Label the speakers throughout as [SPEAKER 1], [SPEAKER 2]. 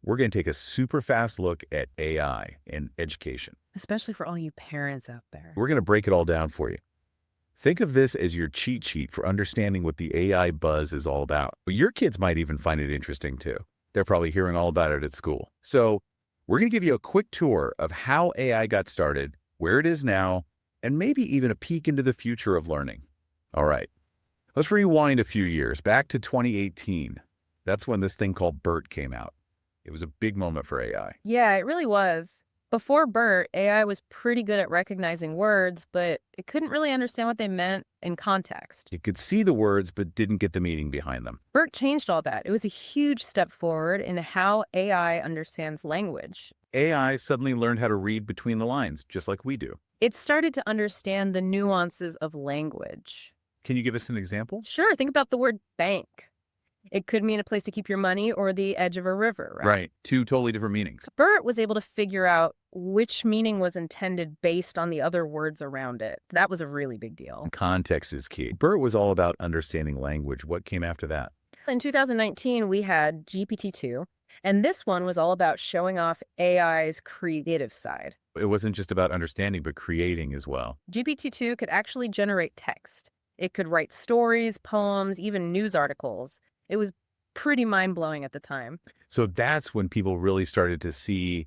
[SPEAKER 1] we're going to take a super fast look at AI in education.
[SPEAKER 2] Especially for all you parents out there.
[SPEAKER 1] We're going to break it all down for you. Think of this as your cheat sheet for understanding what the AI buzz is all about. But your kids might even find it interesting too. They're probably hearing all about it at school. So we're going to give you a quick tour of how AI got started, where it is now, and maybe even a peek into the future of learning. All right, let's rewind a few years, back to 2018. That's when this thing called BERT came out. It was a big moment for AI.
[SPEAKER 2] Yeah, it really was. Before BERT, AI was pretty good at recognizing words, but it couldn't really understand what they meant in context.
[SPEAKER 1] It could see the words, but didn't get the meaning behind them.
[SPEAKER 2] BERT changed all that. It was a huge step forward in how AI understands language.
[SPEAKER 1] AI suddenly learned how to read between the lines, just like we do.
[SPEAKER 2] It started to understand the nuances of language.
[SPEAKER 1] Can you give us an example?
[SPEAKER 2] Sure, think about the word bank. It could mean a place to keep your money or the edge of a river, right?
[SPEAKER 1] Right. Two totally different meanings.
[SPEAKER 2] BERT was able to figure out which meaning was intended based on the other words around it. That was a really big deal.
[SPEAKER 1] Context is key. BERT was all about understanding language. What came after that?
[SPEAKER 2] In 2019, we had GPT-2, and this one was all about showing off AI's creative side.
[SPEAKER 1] It wasn't just about understanding, but creating as well.
[SPEAKER 2] GPT-2 could actually generate text. It could write stories, poems, even news articles. It was pretty mind-blowing at the time.
[SPEAKER 1] So that's when people really started to see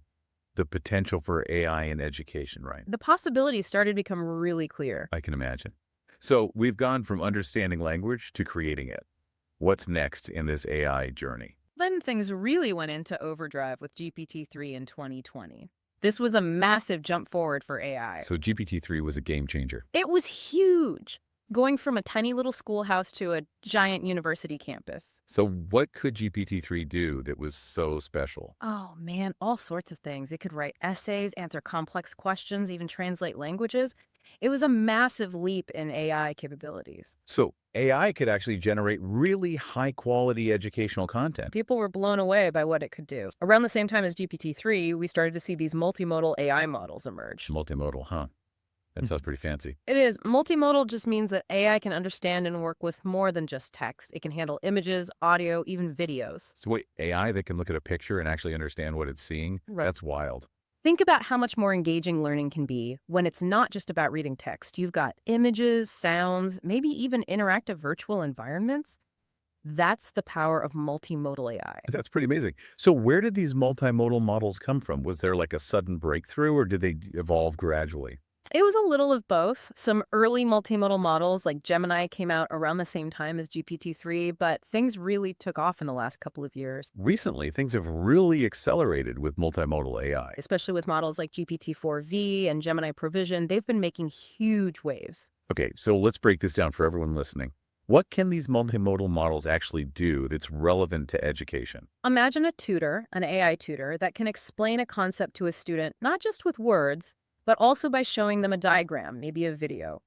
[SPEAKER 1] the potential for AI in education, right?
[SPEAKER 2] The possibilities started to become really clear.
[SPEAKER 1] I can imagine. So we've gone from understanding language to creating it. What's next in this AI journey?
[SPEAKER 2] Then things really went into overdrive with GPT-3 in 2020. This was a massive jump forward for AI.
[SPEAKER 1] So GPT-3 was a game changer.
[SPEAKER 2] It was huge, going from a tiny little schoolhouse to a giant university campus.
[SPEAKER 1] So what could GPT-3 do that was so special?
[SPEAKER 2] Oh man, all sorts of things. It could write essays, answer complex questions, even translate languages. It was a massive leap in AI capabilities.
[SPEAKER 1] So AI could actually generate really high-quality educational content.
[SPEAKER 2] People were blown away by what it could do. Around the same time as GPT-3, we started to see these multimodal AI models emerge.
[SPEAKER 1] Multimodal, huh? That sounds pretty fancy.
[SPEAKER 2] It is. Multimodal just means that AI can understand and work with more than just text. It can handle images, audio, even videos.
[SPEAKER 1] So wait, AI that can look at a picture and actually understand what it's seeing?
[SPEAKER 2] Right.
[SPEAKER 1] That's wild.
[SPEAKER 2] Think about how much more engaging learning can be when it's not just about reading text. You've got images, sounds, maybe even interactive virtual environments. That's the power of multimodal AI.
[SPEAKER 1] That's pretty amazing. So where did these multimodal models come from? Was there like a sudden breakthrough or did they evolve gradually?
[SPEAKER 2] It was a little of both. Some early multimodal models like Gemini came out around the same time as GPT-3, but things really took off in the last couple of years,
[SPEAKER 1] Recently, things have really accelerated with multimodal AI.
[SPEAKER 2] especially with models like GPT-4V and Gemini Provision. They've been making huge waves.
[SPEAKER 1] Okay, so let's break this down for everyone listening. What can these multimodal models actually do that's relevant to education?
[SPEAKER 2] Imagine a tutor, an AI tutor, that can explain a concept to a student, not just with words, but also by showing them a diagram, maybe a video.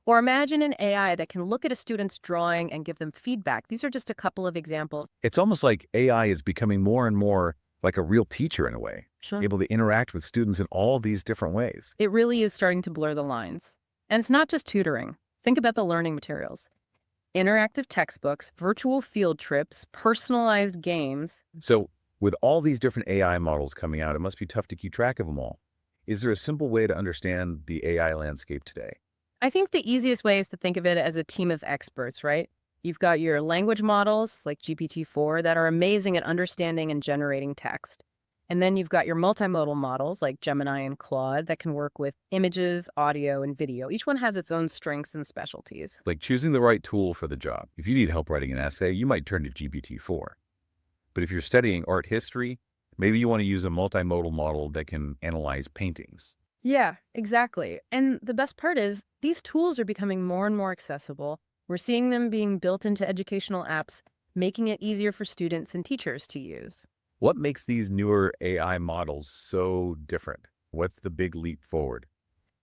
[SPEAKER 2] Or imagine an AI that can look at a student's drawing and give them feedback. These are just a couple of examples.
[SPEAKER 1] It's almost like AI is becoming more and more like a real teacher in a way,
[SPEAKER 2] Sure.
[SPEAKER 1] able to interact with students in all these different ways.
[SPEAKER 2] It really is starting to blur the lines. And it's not just tutoring. Think about the learning materials. Interactive textbooks, virtual field trips, personalized games.
[SPEAKER 1] So with all these different AI models coming out, it must be tough to keep track of them all. Is there a simple way to understand the AI landscape today?
[SPEAKER 2] I think the easiest way is to think of it as a team of experts, right? You've got your language models like GPT-4 that are amazing at understanding and generating text. And then you've got your multimodal models like Gemini and Claude that can work with images, audio, and video. Each one has its own strengths and specialties.
[SPEAKER 1] Like choosing the right tool for the job. If you need help writing an essay, you might turn to GPT-4. But if you're studying art history, maybe you want to use a multimodal model that can analyze paintings.
[SPEAKER 2] Yeah, exactly. And the best part is these tools are becoming more and more accessible. We're seeing them being built into educational apps, making it easier for students and teachers to use.
[SPEAKER 1] What makes these newer AI models so different? What's the big leap forward?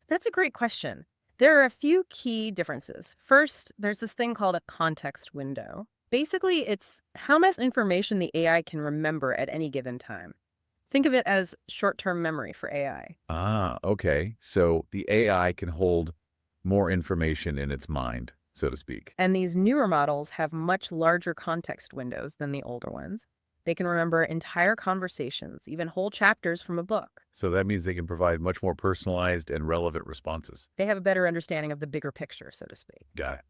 [SPEAKER 2] That's a great question. There are a few key differences. First, there's this thing called a context window. Basically, it's how much information the AI can remember at any given time. Think of it as short-term memory for AI.
[SPEAKER 1] Ah, okay. So the AI can hold more information in its mind, so to speak.
[SPEAKER 2] And these newer models have much larger context windows than the older ones. They can remember entire conversations, even whole chapters from a book.
[SPEAKER 1] So that means they can provide much more personalized and relevant responses.
[SPEAKER 2] They have a better understanding of the bigger picture, so to speak.
[SPEAKER 1] Got it.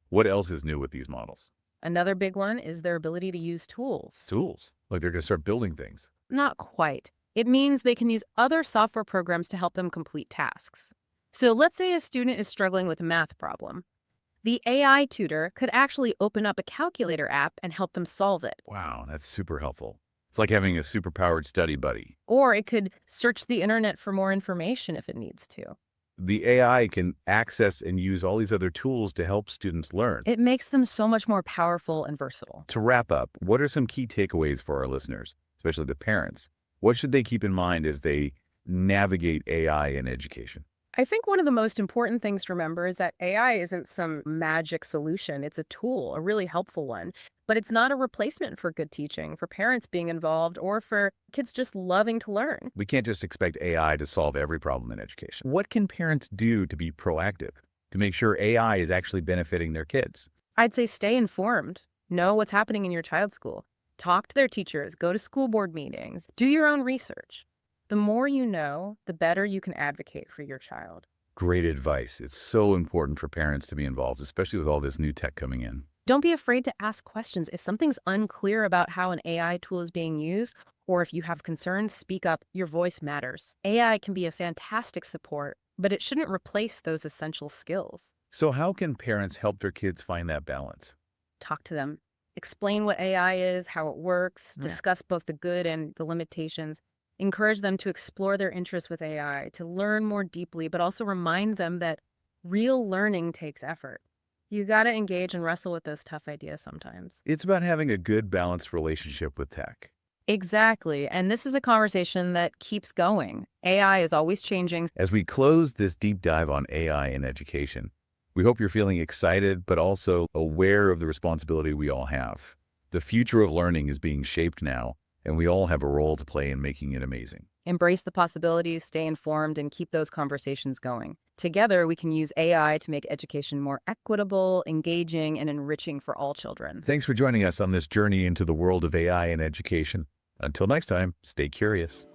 [SPEAKER 1] What else is new with these models?
[SPEAKER 2] Another big one is their ability to use tools.
[SPEAKER 1] Tools. Like they're going to start building things.
[SPEAKER 2] Not quite. It means they can use other software programs to help them complete tasks. So let's say a student is struggling with a math problem. The AI tutor could actually open up a calculator app and help them solve it.
[SPEAKER 1] Wow, that's super helpful. It's like having a superpowered study buddy.
[SPEAKER 2] Or it could search the internet for more information if it needs to.
[SPEAKER 1] The AI can access and use all these other tools to help students learn.
[SPEAKER 2] It makes them so much more powerful and versatile.
[SPEAKER 1] To wrap up, what are some key takeaways for our listeners, especially the parents? What should they keep in mind as they navigate AI in education?
[SPEAKER 2] I think one of the most important things to remember is that AI isn't some magic solution. It's a tool, a really helpful one, but it's not a replacement for good teaching, for parents being involved, or for kids just loving to learn.
[SPEAKER 1] We can't just expect AI to solve every problem in education. What can parents do to be proactive, to make sure AI is actually benefiting their kids?
[SPEAKER 2] I'd say stay informed. Know what's happening in your child's school. Talk to their teachers, go to school board meetings, do your own research. The more you know, the better you can advocate for your child.
[SPEAKER 1] Great advice. It's so important for parents to be involved, especially with all this new tech coming in.
[SPEAKER 2] Don't be afraid to ask questions. If something's unclear about how an AI tool is being used, or if you have concerns, speak up. Your voice matters. AI can be a fantastic support, but it shouldn't replace those essential skills.
[SPEAKER 1] So how can parents help their kids find that balance?
[SPEAKER 2] Talk to them. Explain what AI is, how it works,
[SPEAKER 1] Yeah.
[SPEAKER 2] discuss both the good and the limitations. Encourage them to explore their interests with AI, to learn more deeply, but also remind them that real learning takes effort. You got to engage and wrestle with those tough ideas sometimes.
[SPEAKER 1] It's about having a good, balanced relationship with tech.
[SPEAKER 2] Exactly. And this is a conversation that keeps going. AI is always changing.
[SPEAKER 1] As we close this deep dive on AI in education, we hope you're feeling excited, but also aware of the responsibility we all have. The future of learning is being shaped now, and we all have a role to play in making it amazing.
[SPEAKER 2] Embrace the possibilities, stay informed, and keep those conversations going. Together, we can use AI to make education more equitable, engaging, and enriching for all children.
[SPEAKER 1] Thanks for joining us on this journey into the world of AI in education. Until next time, stay curious.